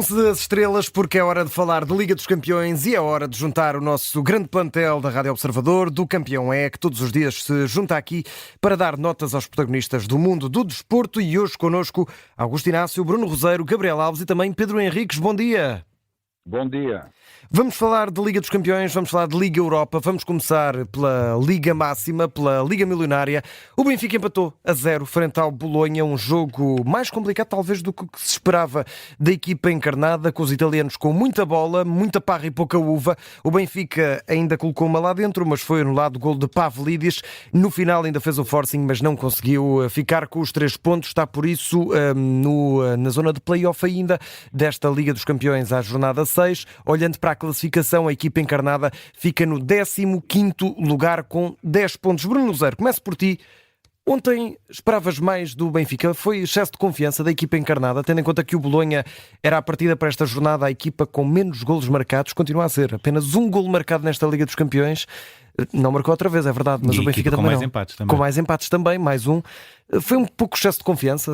Juntam-se as estrelas porque é hora de falar de Liga dos Campeões e é hora de juntar o nosso grande plantel da Rádio Observador, do Campeão É, que todos os dias se junta aqui para dar notas aos protagonistas do mundo do desporto. E hoje connosco Augusto Inácio, Bruno Roseiro, Gabriel Alves e também Pedro Henriques. Bom dia! Bom dia. Vamos falar de Liga dos Campeões, vamos falar de Liga Europa, vamos começar pela Liga Máxima, pela Liga Milionária. O Benfica empatou a 0 frente ao Bolonha, um jogo mais complicado talvez do que se esperava da equipa encarnada, com os italianos com muita bola, muita parra e pouca uva. O Benfica ainda colocou uma lá dentro, mas foi anulado o gol de Pavlidis. No final ainda fez o forcing, mas não conseguiu ficar com os 3 pontos. Está por isso na zona de play-off ainda desta Liga dos Campeões à jornada 6. Olhando para a classificação, a equipa encarnada fica no 15º lugar com 10 pontos. Bruno Roseiro, começo por ti. Ontem esperavas mais do Benfica? Foi excesso de confiança da equipa encarnada, tendo em conta que o Bolonha era a partida para esta jornada a equipa com menos golos marcados, continua a ser apenas um golo marcado nesta Liga dos Campeões. Não marcou outra vez, é verdade, mas e o Benfica também com mais não. Empates também. Com mais empates também, mais um. Foi um pouco excesso de confiança?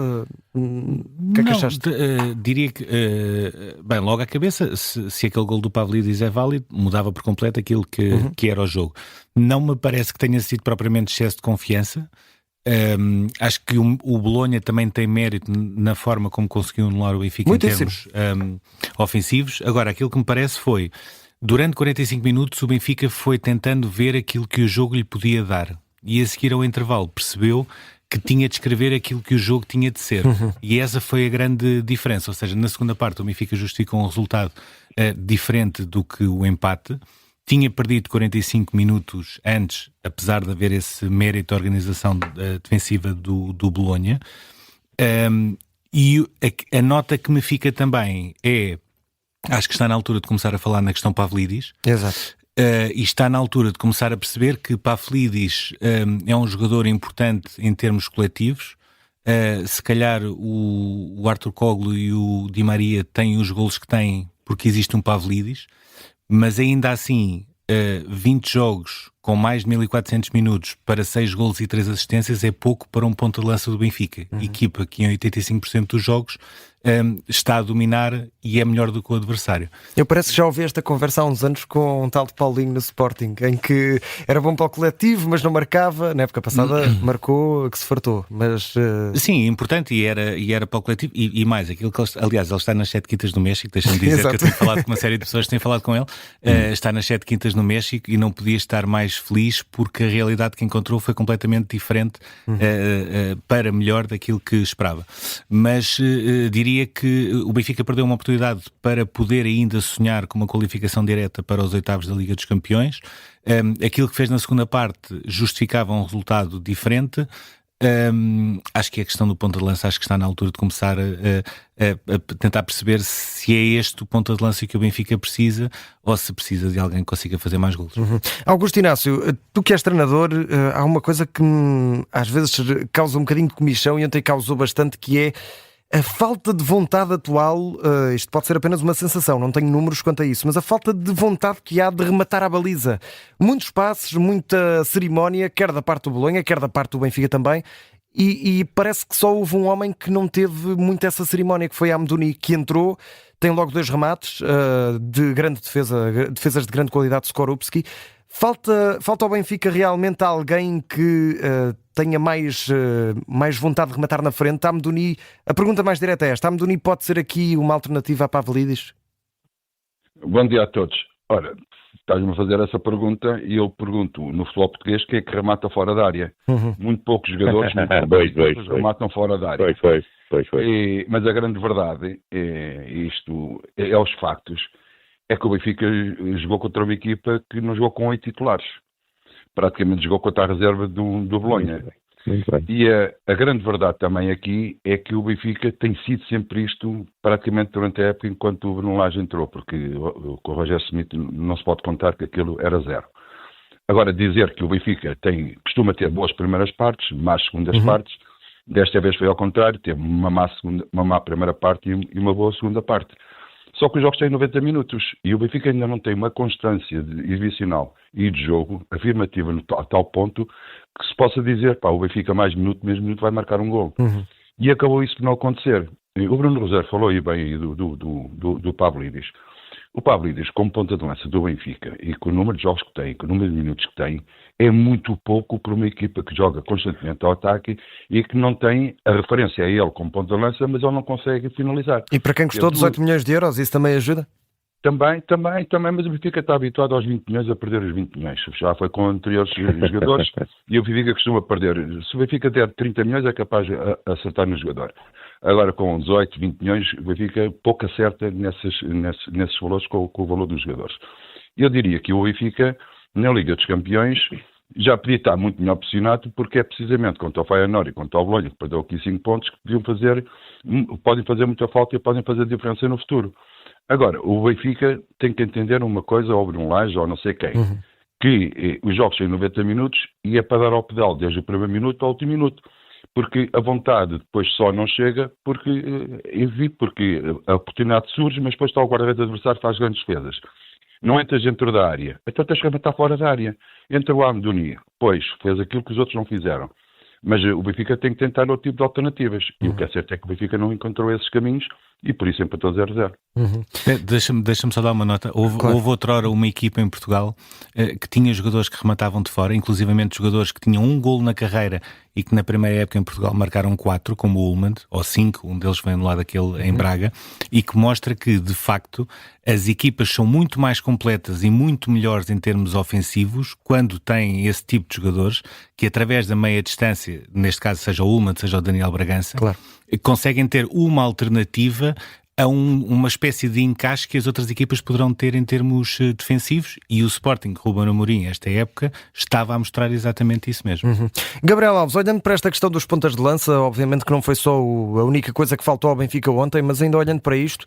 O que é que achaste? Diria que, bem, logo à cabeça, se aquele gol do Pavlidis é válido, mudava por completo aquilo que era o jogo. Não me parece que tenha sido propriamente excesso de confiança. Acho que o Bolonha também tem mérito na forma como conseguiu anular o Benfica Muitíssimo. em termos ofensivos. Agora, aquilo que me parece foi, durante 45 minutos o Benfica foi tentando ver aquilo que o jogo lhe podia dar, e a seguir ao intervalo percebeu que tinha de escrever aquilo que o jogo tinha de ser. E essa foi a grande diferença. Ou seja, na segunda parte o Benfica justificou um resultado diferente do que o empate. Tinha perdido 45 minutos antes, apesar de haver esse mérito da organização defensiva do Bolonha. E a nota que me fica também é, acho que está na altura de começar a falar na questão Pavlidis. Exato. E está na altura de começar a perceber que Pavlidis é um jogador importante em termos coletivos. Se calhar o Arthur Koglu e o Di Maria têm os golos que têm porque existe um Pavlidis, mas ainda assim 20 jogos com mais de 1400 minutos para 6 golos e 3 assistências é pouco para um ponta de lança do Benfica. Equipa que em 85% dos jogos está a dominar e é melhor do que o adversário. Eu parece que já ouvi esta conversa há uns anos com um tal de Paulinho no Sporting, em que era bom para o coletivo, mas não marcava. Na época passada marcou, que se fartou. Mas, Sim, importante, e era para o coletivo. E mais, aquilo que aliás, ele está nas 7 quintas no México. Deixa-me dizer que eu tenho falado com uma série de pessoas que têm falado com ele. Está nas 7 quintas no México e não podia estar mais feliz porque a realidade que encontrou foi completamente diferente para melhor daquilo que esperava. Mas diria que o Benfica perdeu uma oportunidade para poder ainda sonhar com uma qualificação direta para os oitavos da Liga dos Campeões. Aquilo que fez na segunda parte justificava um resultado diferente. Acho que a questão do ponta de lança, acho que está na altura de começar a tentar perceber se é este o ponta de lança que o Benfica precisa ou se precisa de alguém que consiga fazer mais golos. Augusto Inácio, tu que és treinador, há uma coisa que às vezes causa um bocadinho de comichão e ontem causou bastante, que é a falta de vontade atual. Isto pode ser apenas uma sensação, não tenho números quanto a isso, mas a falta de vontade que há de rematar a baliza. Muitos passes, muita cerimónia, quer da parte do Bolonha, quer da parte do Benfica também, e parece que só houve um homem que não teve muito essa cerimónia, que foi Amdouni, que entrou, tem logo 2 remates de grande defesas de grande qualidade de Skorupski. Falta ao Benfica realmente alguém que tenha mais vontade de rematar na frente. Amdouni, a pergunta mais direta é esta: Amdouni pode ser aqui uma alternativa a Pavlidis? Bom dia a todos. Ora, estás-me a fazer essa pergunta e eu pergunto, no futebol português, quem é que remata fora da área? Muito poucos jogadores rematam fora da área. Mas a grande verdade é os factos. É que o Benfica jogou contra uma equipa que não jogou com 8 titulares. Praticamente jogou contra a reserva do Bolonha. Muito bem. E a grande verdade também aqui é que o Benfica tem sido sempre isto praticamente durante a época enquanto o Bruno Lage entrou, porque com o Roger Smith não se pode contar que aquilo era 0. Agora, dizer que o Benfica costuma ter boas primeiras partes, más segundas partes, desta vez foi ao contrário, teve uma má primeira parte e uma boa segunda parte. Só que os jogos têm 90 minutos e o Benfica ainda não tem uma constância exibicional e de jogo afirmativa a tal ponto que se possa dizer, o Benfica mais minuto, menos minuto vai marcar um gol. E acabou isso por não acontecer. o Bruno Rosero falou aí bem aí do Pavlidis. O Pavlidis, como ponta de lança do Benfica, e com o número de jogos que tem, com o número de minutos que tem, é muito pouco para uma equipa que joga constantemente ao ataque e que não tem a referência a ele como ponta de lança, mas ele não consegue finalizar. E para quem custou 18 milhões de euros, isso também ajuda? Também, mas o Benfica está habituado aos 20 milhões a perder os 20 milhões. Já foi com anteriores jogadores e o Benfica costuma perder. Se o Benfica der 30 milhões é capaz de acertar no jogador. Agora com 18, 20 milhões o Benfica pouco acerta nesses valores com o valor dos jogadores. Eu diria que o Benfica na Liga dos Campeões já podia estar muito melhor posicionado porque é precisamente contra o Feyenoord e contra o Bolonha, que perdeu aqui 5 pontos, que podem fazer muita falta e podem fazer diferença no futuro. Agora, o Benfica tem que entender uma coisa, ou Bruno Lage, ou não sei quem, que os jogos têm 90 minutos e é para dar ao pedal desde o primeiro minuto ao último minuto. Porque a vontade depois só não chega porque a oportunidade surge, mas depois está o guarda-redes adversário faz grandes defesas. Não entras dentro da área, então tens que matar fora da área. Entra o Amdouni, pois, fez aquilo que os outros não fizeram. Mas o Benfica tem que tentar outro tipo de alternativas. E o que é certo é que o Benfica não encontrou esses caminhos e por isso empatou 0-0. Deixa-me só dar uma nota. Houve outrora uma equipa em Portugal que tinha jogadores que rematavam de fora, inclusivamente jogadores que tinham um golo na carreira e que na primeira época em Portugal marcaram 4, como o Ullmann, ou 5, um deles vem lá daquele em Braga, e que mostra que, de facto, as equipas são muito mais completas e muito melhores em termos ofensivos quando têm esse tipo de jogadores que, através da meia distância, neste caso seja o Ullmann, seja o Daniel Bragança, conseguem ter uma alternativa a uma espécie de encaixe que as outras equipas poderão ter em termos defensivos, e o Sporting, Ruben Amorim, esta época, estava a mostrar exatamente isso mesmo. Gabriel Alves, olhando para esta questão dos pontas de lança, obviamente que não foi só a única coisa que faltou ao Benfica ontem, mas ainda olhando para isto,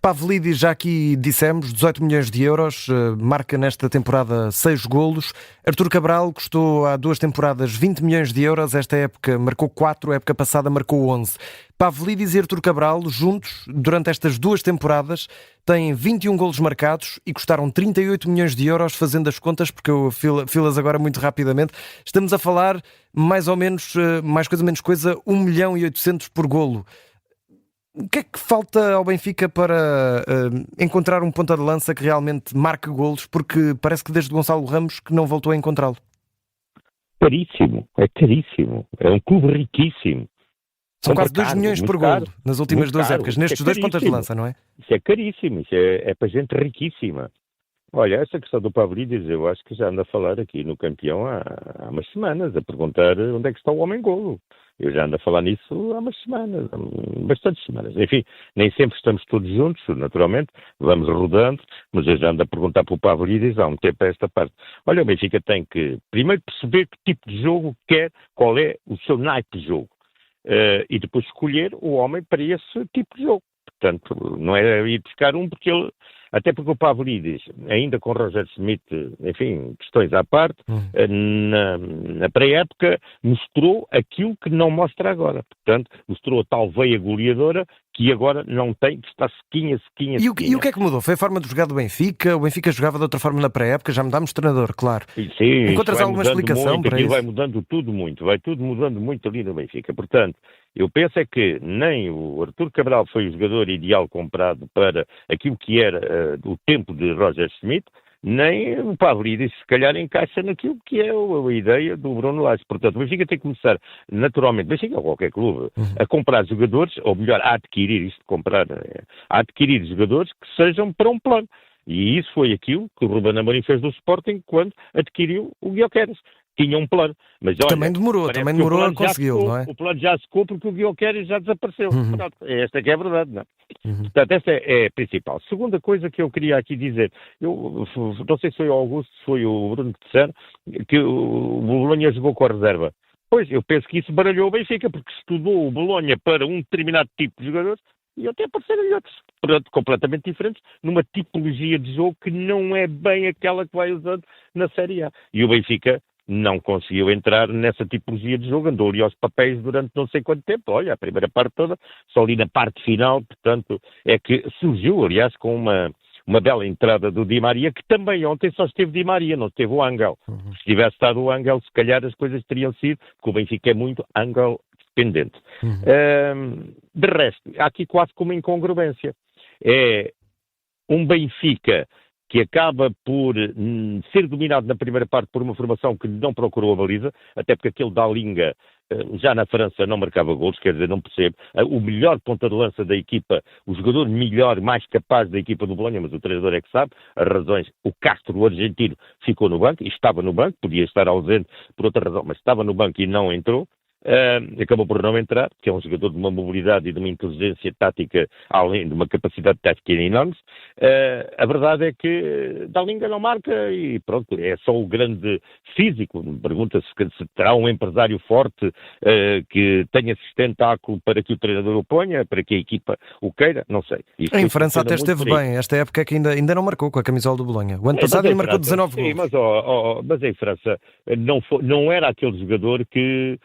Pavlidis, já aqui dissemos, 18 milhões de euros, marca nesta temporada 6 golos. Artur Cabral custou há 2 temporadas 20 milhões de euros, esta época marcou 4, a época passada marcou 11. Pavlidis e Artur Cabral, juntos, durante estas 2 temporadas, têm 21 golos marcados e custaram 38 milhões de euros, fazendo as contas, porque eu filas agora muito rapidamente. Estamos a falar, mais ou menos, mais coisa menos coisa, 1 milhão e 800 por golo. O que é que falta ao Benfica para encontrar um ponta de lança que realmente marque golos? Porque parece que desde Gonçalo Ramos que não voltou a encontrá-lo. Caríssimo, é caríssimo. É um clube riquíssimo. São quase 2 milhões por golo nas últimas 2 épocas, nestes 2 pontas de lança, não é? Isso é caríssimo, isso é para gente riquíssima. Olha, essa questão do Pavlidis, eu acho que já ando a falar aqui no Campeão há umas semanas, a perguntar onde é que está o homem-golo. Eu já ando a falar nisso há umas semanas, bastantes semanas. Enfim, nem sempre estamos todos juntos, naturalmente, vamos rodando, mas eu já ando a perguntar para o Pavlidis há um tempo a esta parte. Olha, o Benfica tem que primeiro perceber que tipo de jogo quer, qual é o seu naipe de jogo, e depois escolher o homem para esse tipo de jogo. Portanto, não é ir buscar porque ele... Até porque o Pavlidis, ainda com Roger Schmidt, enfim, questões à parte, na pré-época mostrou aquilo que não mostra agora. Portanto, mostrou a tal veia goleadora que agora não tem, que está sequinha. E o que é que mudou? Foi a forma de jogar do Benfica? O Benfica jogava de outra forma na pré-época? Já mudámos de treinador, claro. Sim, encontras alguma explicação muito, para isso? Vai mudando tudo muito, vai tudo mudando muito ali no Benfica. Portanto, eu penso é que nem o Artur Cabral foi o jogador ideal comprado para aquilo que era o tempo de Roger Schmidt, nem o Pavlidis se calhar encaixa naquilo que é a ideia do Bruno Lage. Portanto, o Benfica tem que começar naturalmente, Benfica ou qualquer clube, a comprar jogadores, ou melhor, a adquirir jogadores que sejam para um plano. E isso foi aquilo que o Ruben Amorim fez do Sporting quando adquiriu o Gyökeres. Tinha um plano. Mas, olha, também demorou a consegui-lo, não é? O plano já secou porque o Gyökeres já desapareceu. Pronto, esta que é a verdade, não é? Portanto, esta é a principal. Segunda coisa que eu queria aqui dizer, eu não sei se foi o Augusto, se foi o Bruno que disseram, que o Bolonha jogou com a reserva. Pois, eu penso que isso baralhou o Benfica, porque estudou o Bolonha para um determinado tipo de jogadores e até apareceram outros, portanto, completamente diferentes, numa tipologia de jogo que não é bem aquela que vai usando na Série A. E o Benfica não conseguiu entrar nessa tipologia de jogo, andou ali aos papéis durante não sei quanto tempo. Olha, a primeira parte toda, só ali na parte final, portanto, é que surgiu, aliás, com uma bela entrada do Di Maria, que também ontem só esteve Di Maria, não esteve o Ángel. Se tivesse estado o Ángel, se calhar as coisas teriam sido, porque o Benfica é muito Ángel pendente. De resto, há aqui quase como incongruência. É um Benfica que acaba por ser dominado na primeira parte por uma formação que não procurou a baliza, até porque aquele Dalinga já na França não marcava golos, quer dizer, não percebo. O melhor ponta de lança da equipa, o jogador melhor, mais capaz da equipa do Bolonha, mas o treinador é que sabe, as razões, o Castro, o argentino, ficou no banco, e estava no banco, podia estar ausente por outra razão, mas estava no banco e não entrou. Acabou por não entrar, porque é um jogador de uma mobilidade e de uma inteligência tática, além de uma capacidade tática enorme. A verdade é que Dalinga não marca e pronto, é só o grande físico. Pergunta-se se terá um empresário forte que tenha sustentáculo para que o treinador o ponha, para que a equipa o queira, não sei. Isto Em França até esteve bem, esta época é que ainda não marcou com a camisola do Bolonha. O ano passado ele marcou 19 gols. Mas em França não era aquele jogador que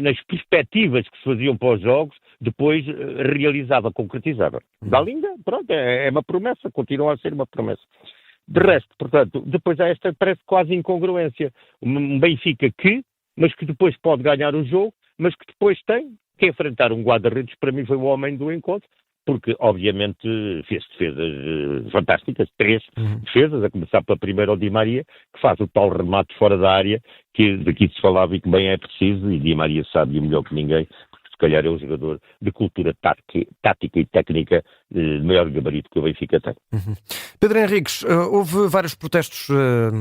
nas perspectivas que se faziam para os jogos, depois realizava, concretizava. Dalinga, pronto, é uma promessa, continua a ser uma promessa. De resto, portanto, depois há esta, parece quase incongruência. Um Benfica mas que depois pode ganhar o jogo, mas que depois tem que enfrentar um guarda-redes, para mim foi o homem do encontro, porque obviamente fez defesas fantásticas, 3 defesas, a começar pela primeira ao Di Maria, que faz o tal remate fora da área, que daqui se falava e que bem é preciso, e Di Maria sabe o melhor que ninguém, porque se calhar é um jogador de cultura tática e técnica de maior gabarito que o Benfica tem. Pedro Henriques, houve vários protestos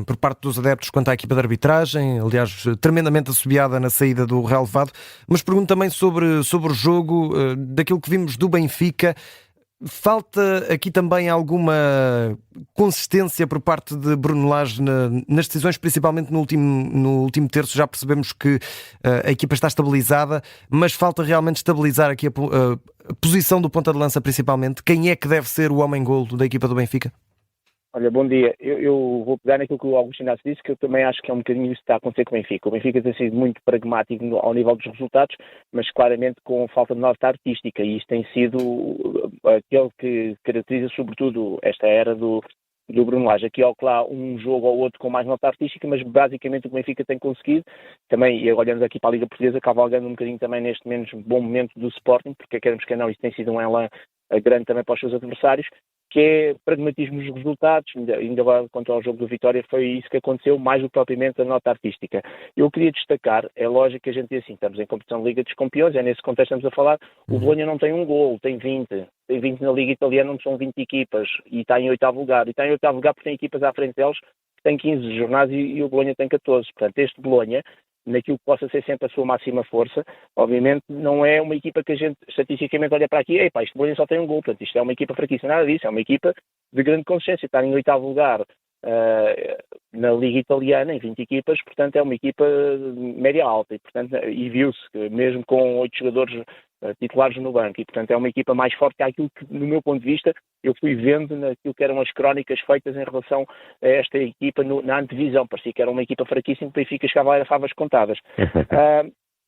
por parte dos adeptos quanto à equipa de arbitragem, aliás, tremendamente assobiada na saída do relevado, mas pergunto também sobre o jogo, daquilo que vimos do Benfica. Falta aqui também alguma consistência por parte de Bruno Lage nas decisões, principalmente no último terço. Já percebemos que a equipa está estabilizada, mas falta realmente estabilizar aqui a posição do ponta de lança, principalmente. Quem é que deve ser o homem-golo da equipa do Benfica? Olha, bom dia. Eu vou pegar naquilo que o Augusto Inácio disse, que eu também acho que é um bocadinho isso que está a acontecer com o Benfica. O Benfica tem sido muito pragmático ao nível dos resultados, mas claramente com falta de nota artística, e isto tem sido aquele que caracteriza sobretudo esta era do Bruno Lage. Aqui ou lá um jogo ou outro com mais nota artística, mas basicamente o que o Benfica tem conseguido, também, e olhando aqui para a Liga Portuguesa, cavalgando um bocadinho também neste menos bom momento do Sporting, porque queremos que não, isso tem sido um elan grande também para os seus adversários, que é pragmatismo dos resultados. Ainda agora, quanto ao jogo do Vitória, foi isso que aconteceu, mais do que propriamente a nota artística. Eu queria destacar, é lógico que a gente diz assim, estamos em competição de Liga dos Campeões, é nesse contexto que estamos a falar, o Bolonha não tem um gol, tem 20 na Liga Italiana, onde são 20 equipas, e está em 8º lugar, e está em 8º lugar porque tem equipas à frente deles que têm 15 jornadas e o Bolonha tem 14, portanto este Bolonha, naquilo que possa ser sempre a sua máxima força, obviamente não é uma equipa que a gente estatisticamente olha para aqui, epá, este Bolonha só tem um gol, portanto isto é uma equipa fraquíssima, nada disso, é uma equipa de grande consistência, está em 8º lugar na Liga Italiana, em 20 equipas, portanto é uma equipa média alta, e viu-se que mesmo com 8 jogadores titulares no banco, e portanto é uma equipa mais forte que aquilo que, no meu ponto de vista, eu fui vendo naquilo que eram as crónicas feitas em relação a esta equipa na antevisão. Parecia que era uma equipa fraquíssima, que o Benfica chegava lá a favas contadas.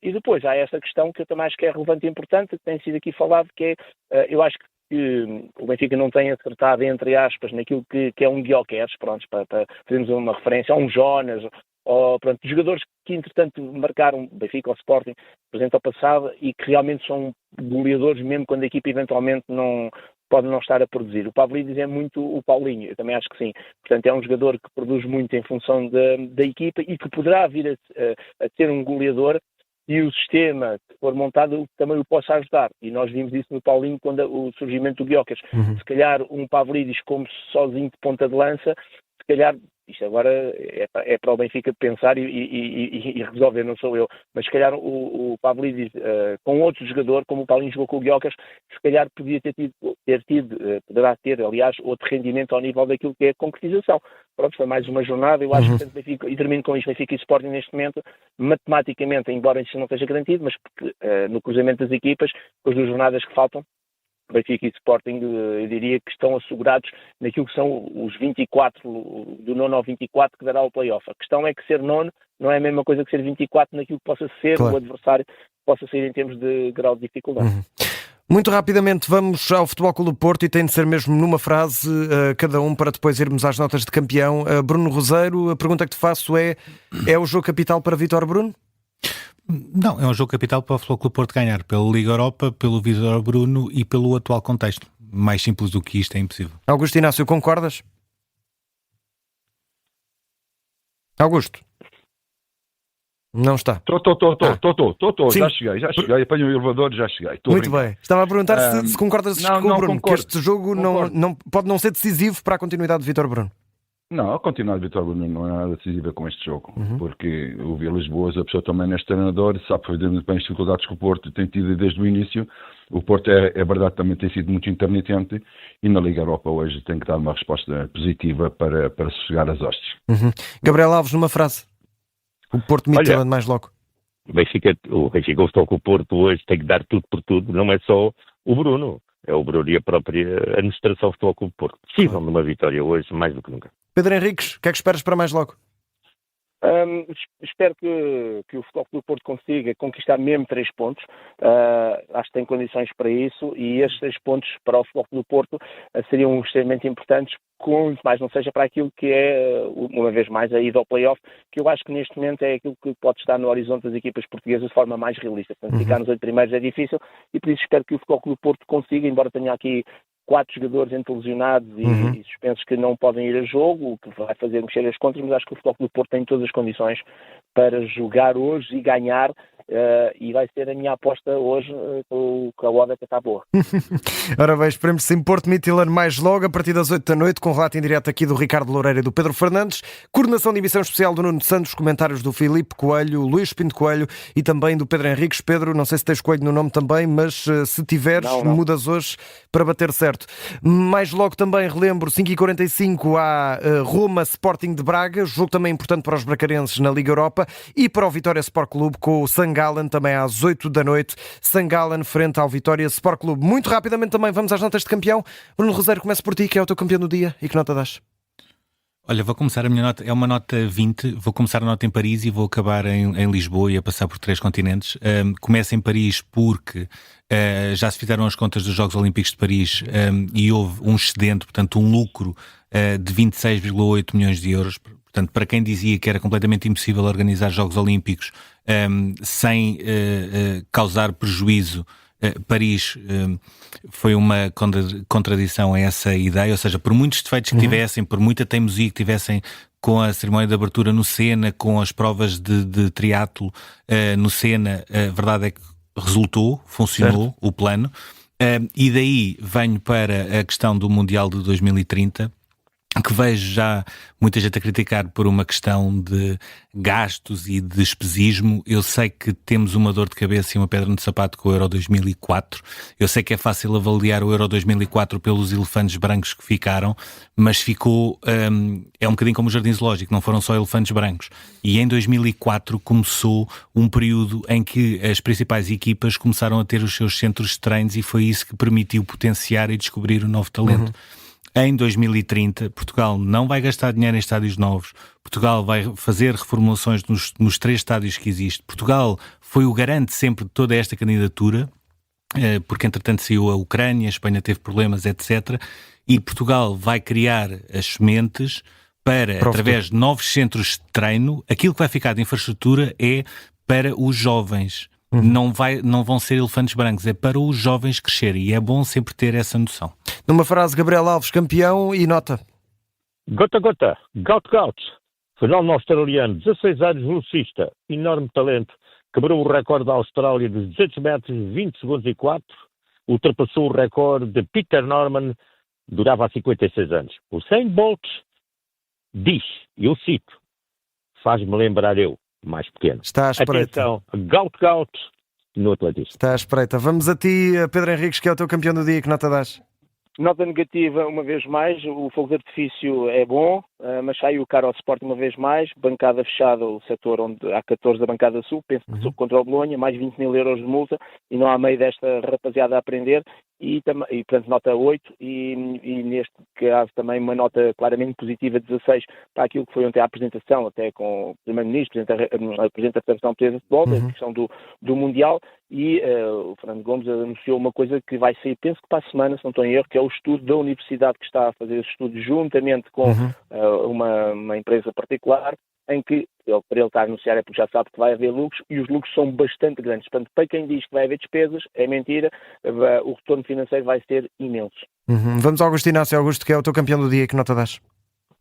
E depois há essa questão que eu também acho que é relevante e importante, que tem sido aqui falado, que é, eu acho que o Benfica não tem acertado, entre aspas, naquilo que é um Gyökeres, pronto, para fazermos uma referência a um Jonas, ou pronto, jogadores que entretanto marcaram o Benfica ou o Sporting, presente ao passado, e que realmente são goleadores mesmo quando a equipa eventualmente pode não estar a produzir. O Pavlidis é muito o Paulinho, eu também acho que sim. Portanto, é um jogador que produz muito em função da equipa e que poderá vir a ser um goleador, e o sistema que for montado também o possa ajudar. E nós vimos isso no Paulinho quando o surgimento do Gyökeres. Se calhar um Pavlidis como sozinho de ponta de lança, se calhar, isto agora é para o Benfica pensar e resolver, não sou eu, mas se calhar o Pavlidis com outro jogador, como o Paulinho jogou com o Gyökeres, se calhar poderá ter, aliás, outro rendimento ao nível daquilo que é a concretização. Pronto, foi mais uma jornada, eu acho que Benfica, e termino com isto, Benfica e Sporting neste momento, matematicamente, embora isso não esteja garantido, mas porque, no cruzamento das equipas, com as 2 jornadas que faltam, Benfica e Sporting, eu diria que estão assegurados naquilo que são os 24, do 9º ao 24, que dará o play-off. A questão é que ser 9º não é a mesma coisa que ser 24 naquilo que possa ser, claro, o adversário possa ser em termos de grau de dificuldade. Muito rapidamente vamos ao Futebol Clube do Porto, e tem de ser mesmo numa frase cada um, para depois irmos às notas de campeão. Bruno Roseiro, a pergunta que te faço é o jogo capital para Vítor Bruno? Não, é um jogo capital para o Futebol Clube do Porto ganhar, pela Liga Europa, pelo Vítor Bruno e pelo atual contexto. Mais simples do que isto é impossível. Augusto Inácio, concordas? Augusto? Não está. Estou. Sim. Já cheguei. Apanho o elevador, já cheguei. Muito bem. Estava a perguntar se concordas não, com o Bruno, concordo. que este jogo não, pode não ser decisivo para a continuidade de Vítor Bruno. Não, a continuidade de Vítor Bruno não é nada decisiva com este jogo, porque o Vilas Boas, a pessoa também neste treinador, sabe perfeitamente bem as dificuldades que o Porto tem tido desde o início. O Porto, é verdade, também tem sido muito intermitente e na Liga Europa hoje tem que dar uma resposta positiva para sossegar as hostes. Gabriel Alves, numa frase. O Porto Midtjylland mais logo. O Benfica, o Futebol Clube do Porto hoje tem que dar tudo por tudo, não é só o Bruno, é o Bruno e a própria administração do Futebol Clube do Porto. Precisam de uma vitória hoje, mais do que nunca. Pedro Henriques, o que é que esperas para mais logo? Espero que o Futebol Clube do Porto consiga conquistar mesmo 3 pontos. Acho que tem condições para isso e estes 3 pontos para o Futebol Clube do Porto seriam extremamente importantes, com mais não seja para aquilo que é, uma vez mais, a ida ao play-off, que eu acho que neste momento é aquilo que pode estar no horizonte das equipas portuguesas de forma mais realista. Portanto, ficar nos 8 primeiros é difícil e por isso espero que o Futebol Clube do Porto consiga, embora tenha aqui 4 jogadores entre lesionados e suspensos que não podem ir a jogo, o que vai fazer mexer as contas, mas acho que o Futebol Clube do Porto tem todas as condições para jogar hoje e ganhar, e vai ser a minha aposta hoje, com a odd que está boa. Ora bem, esperemos sim Porto Midtjylland mais logo, a partir das 8 da noite, com relato em direto aqui do Ricardo Loureiro e do Pedro Fernandes, coordenação de emissão especial do Nuno Santos, comentários do Filipe Coelho, Luís Pinto Coelho e também do Pedro Henriques. Pedro, não sei se tens Coelho no nome também, mas se tiveres, não. mudas hoje para bater certo. Mais logo também, relembro, 5h45 há Roma Sporting de Braga, jogo também importante para os bracarenses na Liga Europa e para o Vitória Sport Clube com o St. Gallen também às 8 da noite. St. Gallen frente ao Vitória Sport Clube. Muito rapidamente também vamos às notas de campeão. Bruno Rosário, começo por ti, que é o teu campeão do dia e que nota dás? Olha, vou começar a minha nota, é uma nota 20, vou começar a nota em Paris e vou acabar em Lisboa e a passar por 3 continentes. Começo em Paris porque já se fizeram as contas dos Jogos Olímpicos de Paris e houve um excedente, portanto um lucro de 26,8 milhões de euros. Portanto, para quem dizia que era completamente impossível organizar Jogos Olímpicos sem causar prejuízo, Paris foi uma contradição a essa ideia, ou seja, por muitos defeitos que tivessem, por muita teimosia que tivessem com a cerimónia de abertura no Sena, com as provas de triatlo no Sena, a verdade é que resultou, funcionou certo. O plano, e daí venho para a questão do Mundial de 2030, que vejo já muita gente a criticar por uma questão de gastos e de despesismo. Eu sei que temos uma dor de cabeça e uma pedra no sapato com o Euro 2004. Eu sei que é fácil avaliar o Euro 2004 pelos elefantes brancos que ficaram, mas ficou... é um bocadinho como o Jardim Zoológico, não foram só elefantes brancos. E em 2004 começou um período em que as principais equipas começaram a ter os seus centros de treinos e foi isso que permitiu potenciar e descobrir o novo talento. Em 2030, Portugal não vai gastar dinheiro em estádios novos. Portugal vai fazer reformulações nos 3 estádios que existem. Portugal foi o garante sempre de toda esta candidatura, porque entretanto saiu a Ucrânia, a Espanha teve problemas, etc. E Portugal vai criar as sementes para, através de novos centros de treino, aquilo que vai ficar de infraestrutura é para os jovens. Não vão ser elefantes brancos, é para os jovens crescerem e é bom sempre ter essa noção. Numa frase, Gabriel Alves, campeão e nota. Gota, gota, gout, gout. Fenómeno australiano, 16 anos, velocista, enorme talento. Quebrou o recorde da Austrália dos 200 metros, 20 segundos e 4. Ultrapassou o recorde de Peter Norman, durava há 56 anos. O Usain Bolt diz, eu cito, faz-me lembrar eu, mais pequeno. Está à espreita. Atenção, gout, gout no atletismo. Está à espreita. Vamos a ti, Pedro Henriques, que é o teu campeão do dia, que nota dás? Nota negativa, uma vez mais, o fogo de artifício é bom, mas saiu caro ao Sporting uma vez mais, bancada fechada, o setor onde há 14 da bancada sul, penso que contra o Bolonha, mais 20 mil euros de multa, e não há meio desta rapaziada a aprender, e portanto nota 8, e neste caso também uma nota claramente positiva, 16, para aquilo que foi ontem a apresentação, até com o Primeiro-Ministro, a Presidente da Federação Portuguesa de Futebol, a questão do Mundial, e o Fernando Gomes anunciou uma coisa que vai sair, penso que para a semana, se não estou em erro, que é o estudo da Universidade que está a fazer esse estudo juntamente com uma empresa particular, em que para ele estar a anunciar é porque já sabe que vai haver lucros e os lucros são bastante grandes. Portanto, para quem diz que vai haver despesas, é mentira, o retorno financeiro vai ser imenso. Vamos ao Augusto Inácio. Augusto, que é o teu campeão do dia, que nota dás?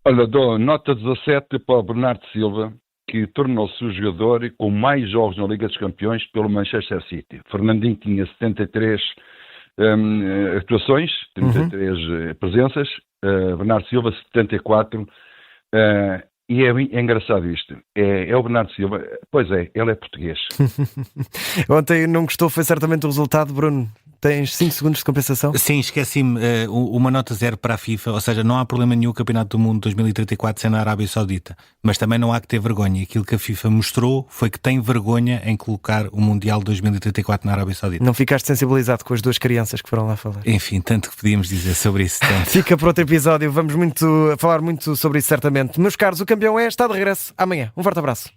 Olha, dou nota 17 para o Bernardo Silva, que tornou-se o jogador com mais jogos na Liga dos Campeões pelo Manchester City. Fernandinho tinha 73 atuações, 33 presenças, Bernardo Silva 74, e é engraçado isto, é o Bernardo Silva, pois é, ele é português. Ontem não gostou, foi certamente o resultado, Bruno. Tens 5 segundos de compensação? Sim, esqueci-me, uma nota 0 para a FIFA, ou seja, não há problema nenhum o Campeonato do Mundo 2034 ser na Arábia Saudita, mas também não há que ter vergonha. Aquilo que a FIFA mostrou foi que tem vergonha em colocar o Mundial 2034 na Arábia Saudita. Não ficaste sensibilizado com as 2 crianças que foram lá falar? Enfim, tanto que podíamos dizer sobre isso. Fica para outro episódio, vamos falar muito sobre isso certamente. Meus caros, o campeão está de regresso amanhã. Um forte abraço.